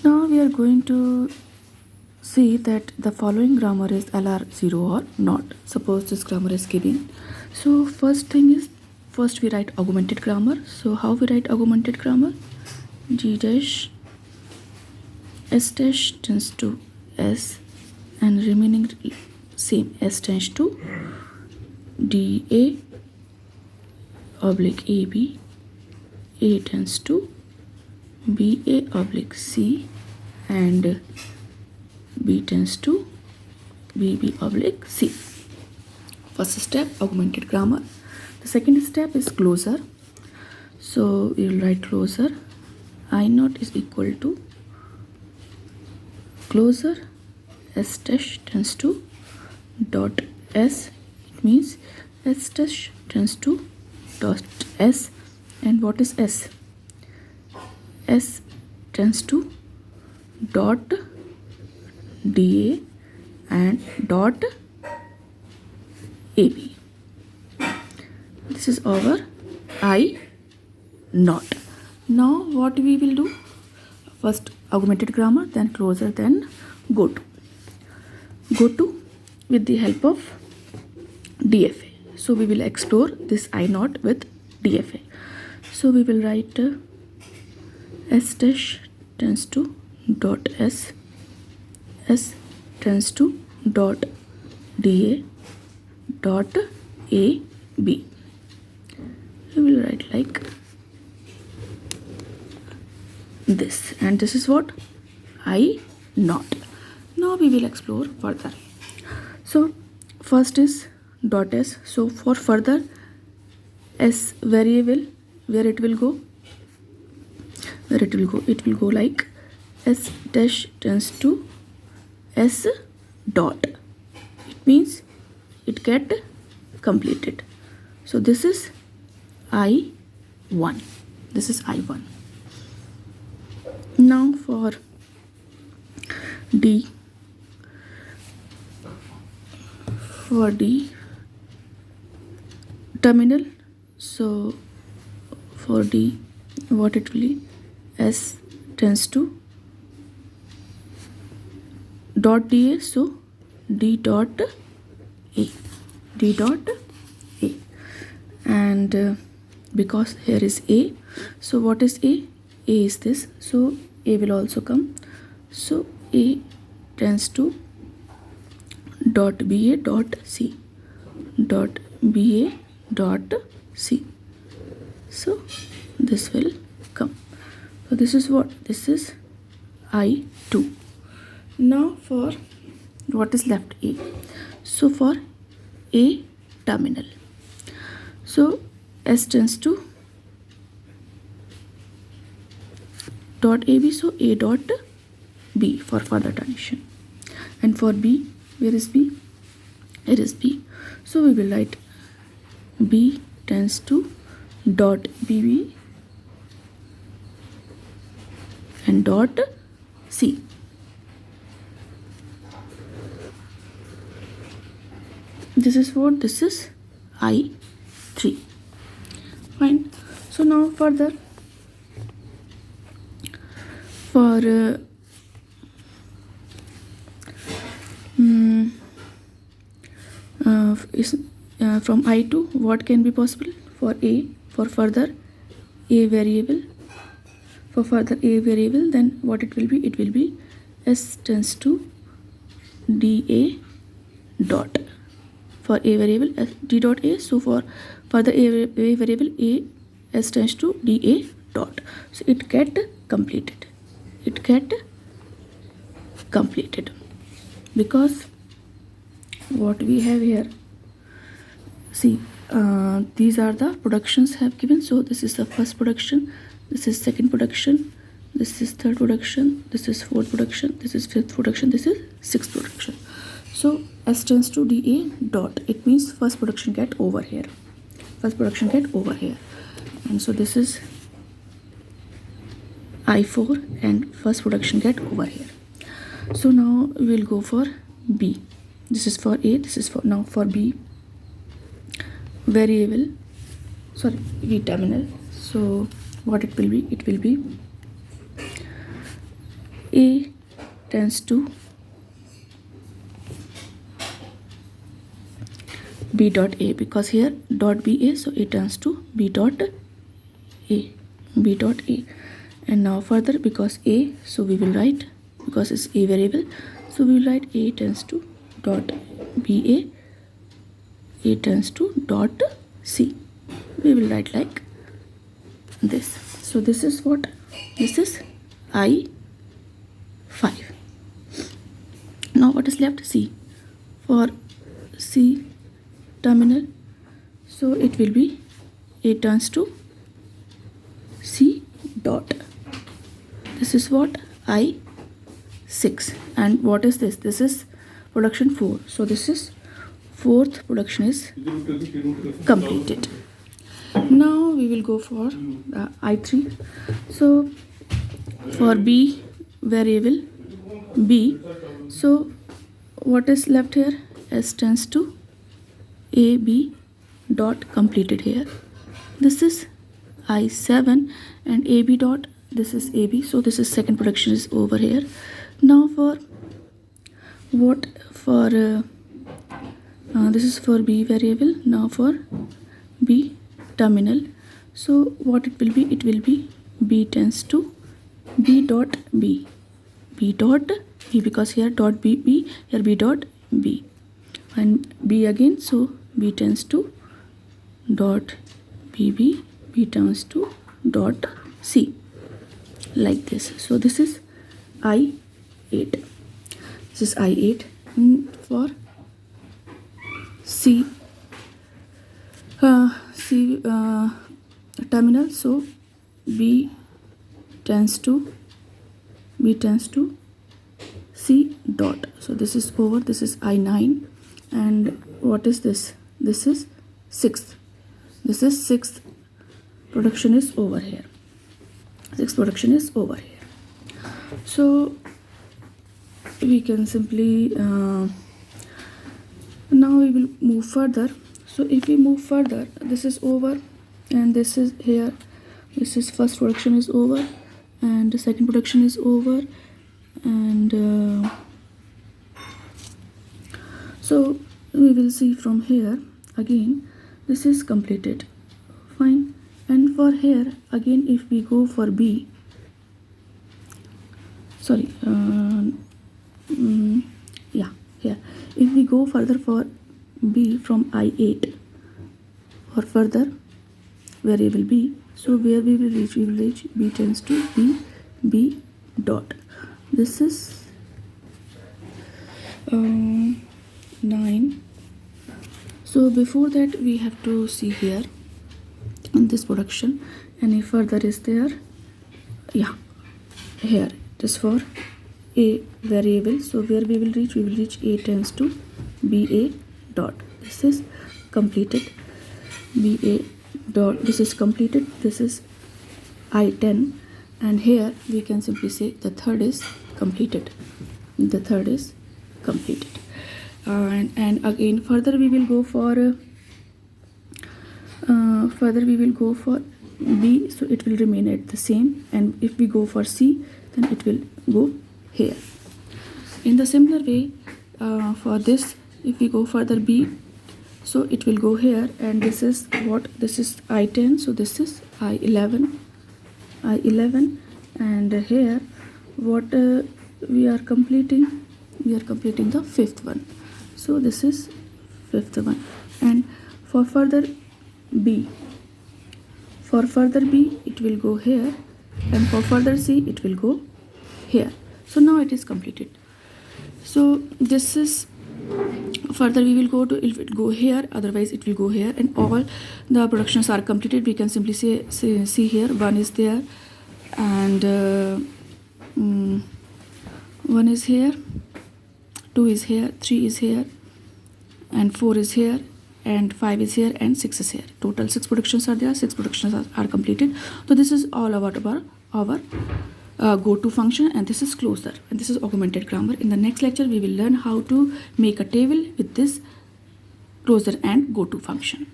Now we are going to see that the following grammar is LR0 or not. Suppose this grammar is given. So first thing is, first we write augmented grammar. So how we write augmented grammar? G dash S dash tends to S and remaining same, S tends to DA oblique AB, A tends to BA oblique C, and B tends to BB oblique C. First step, augmented grammar. The second step is closure. So we will write closure. I naught is equal to closure S dash tends to dot S. It means S dash tends to dot S. And what is S? S tends to dot DA and dot AB. This is our I naught. Now what we will do? First augmented grammar, then closure, then GOTO. GOTO with the help of DFA. So we will explore this I naught with DFA. So we will write S dash tends to dot S, S tends to dot DA dot AB. We will write like this, and this is what? I naught. Now we will explore further. So first is dot S. So for further S variable, where it will go? Where it will go? It will go like S dash tends to S dot. It means it get completed. So this is I1. This is I1. Now for D. For D terminal. So for D, what it will be? S tends to dot DA, so D dot A, D dot A, and because here is A, so what is A? A is this, so A will also come, so A tends to dot BA dot C, dot BA dot C, so this will come. So this is what? This is I2. Now for what is left? A. So for A terminal, so S tends to dot AB, so A dot B for further termination. And for B, where is B? Here is B. So we will write B tends to dot BB and dot C. This is what? This is I3. Fine. So now further for from I2, what can be possible? For A, for further A variable, for further A variable, then what it will be? It will be S tends to DA dot. For A variable, D dot A, so for further A variable, A S tends to DA dot. So it get completed. It get completed because what we have here, see, these are the productions have given. So this is the first production, this is second production, this is third production, this is fourth production, this is fifth production, this is sixth production. So S tends to DA dot. It means first production get over here. First production get over here. And so this is I4 and first production get over here. So now we will go for B. This is for A, this is for now for B variable, sorry, B terminal. So what it will be? It will be A tends to B dot A, because here dot B A, so A tends to B dot A, B dot A. And now further, because A, so we will write, because it's A variable, so we will write A tends to dot B A tends to dot C. We will write like this. So this is what? This is I5. Now what is left? C. For C terminal, so it will be A turns to C dot. This is what? I6. And what is this? This is production 4. So this is fourth production is completed. Now we will go for I3. So for B variable B, so what is left here? S tends to AB dot completed here. This is I7 and AB dot, this is AB, so this is second production is over here. Now for what? For this is for B variable. Now for B terminal, so what it will be? It will be B tends to B dot B, B dot B, because here dot B, B, here B dot B, and B again, so B tends to dot BB, B tends to dot C, like this. So this is I8. This is I8. For C terminal, so B tends to C dot. So this is over. This is I9. And what is this? This is sixth. This is sixth production is over here. Sixth production is over here. So we can simply now we will move further. So if we move further, this is over and this is here. This is first production is over and the second production is over, and so we will see from here again this is completed, fine. And for here again, if we go for B, sorry, yeah, here if we go further for B from I8 or further variable B, so where we will reach? We will reach B tends to B dot. This is 9. So before that we have to see here in this production any further is there. Yeah, here it is for A variable, so where we will reach? We will reach A tends to BA dot. This is completed. BA dot, this is completed. This is I10, and here we can simply say the third is completed. The third is completed. And again further we will go for B, so it will remain at the same, and if we go for C, then it will go here. In the similar way, for this, if we go further B, so it will go here, and this is what? This is I10, so this is I11, and here what we are completing? We are completing the fifth one. So this is fifth one, and for further B, it will go here, and for further C it will go here. So now it is completed. So this is further we will go to, it will go here, otherwise it will go here, and all the productions are completed. We can simply see here 1 is there, and 1 is here, 2 is here, 3 is here, and 4 is here, and 5 is here, and 6 is here. Total 6 productions are there. 6 productions are completed. So this is all about our GOTO function, and this is closure, and this is augmented grammar. In the next lecture we will learn how to make a table with this closure and GOTO function.